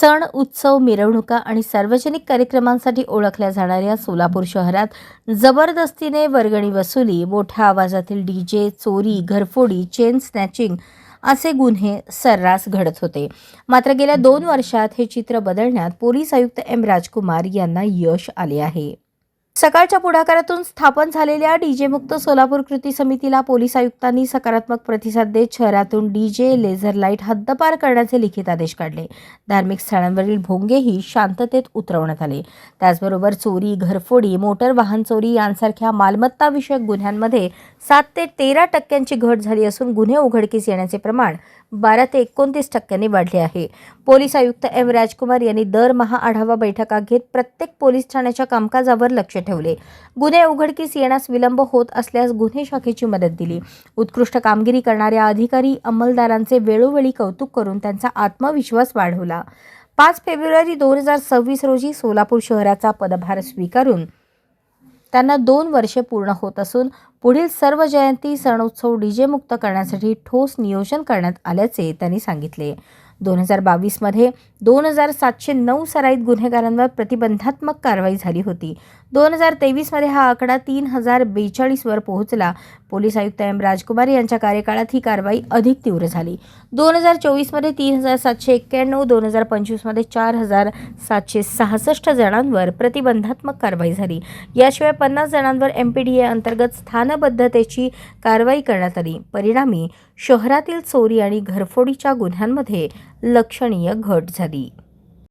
सण, उत्सव, मिरवणुका आणि सार्वजनिक कार्यक्रमांसाठी ओळखल्या जाणाऱ्या सोलापूर शहरात जबरदस्तीने वर्गणी वसुली, मोठ्या आवाजातील डीजे, चोरी, घरफोडी, चेन स्नॅचिंग असे गुन्हे सर्रास घडत होते. मात्र गेल्या 2 वर्षात हे चित्र बदलण्यात पोलीस आयुक्त एम राजकुमार यांना यश आले आहे. सकाळच्या पुढाकारातून स्थापन झालेल्या डीजे मुक्त सोलापूर कृती समितीला पोलीस आयुक्तांनी सकारात्मक प्रतिसाद देत शहरातून डीजे, लेझर लाईट हद्दपार करण्याचे लिखित आदेश काढले. धार्मिक स्थळांवरील भोंगेही शांततेत उतरवण्यात आले. त्याचबरोबर चोरी, घरफोडी, मोटर वाहन चोरी यांसारख्या मालमत्ता विषयक गुन्ह्यांमध्ये 7 ते 13% घट झाली असून गुन्हे उघडकीस येण्याचे प्रमाण 12 ते 29% वाढले आहे. पोलीस आयुक्त एम राजकुमार यांनी दरमहा आढावा बैठका घेत प्रत्येक पोलीस ठाण्याच्या कामकाजावर लक्ष ठेवले. गुन्हे उघडकीस येण्यास विलंब होत असल्यास गुन्हे शाखेची मदत दिली. उत्कृष्ट कामगिरी करणाऱ्या अधिकारी अंमलदारांचे वेळोवेळी कौतुक करून त्यांचा आत्मविश्वास वाढवला. 5 फेब्रुवारी 2026 रोजी सोलापूर शहराचा पदभार स्वीकारून त्यांना 2 वर्षे पूर्ण होत असून पुढील सर्व जयंती, सणोत्सव डीजे मुक्त करण्यासाठी ठोस नियोजन करण्यात आल्याचे त्यांनी सांगितले. 2022 मध्ये 2709 सराईत गुन्हेगारांवर प्रतिबंधात्मक कारवाई झाली होती. 2023 मध्ये हा आकडा 3042 वर पोहोचला. पोलीस आयुक्त एम राजकुमार यांच्या कार्यकाळात ही कारवाई अधिक तीव्र झाली. 2024 मध्ये 3791, 2025 मध्ये 4766 जणांवर प्रतिबंधात्मक कारवाई झाली. याशिवाय 50 जणांवर MPDA अंतर्गत स्थानबद्धतेची कारवाई करण्यात आली. परिणामी शहरातील चोरी आणि घरफोडीच्या गुन्ह्यांमध्ये लक्षणीय घट झाली.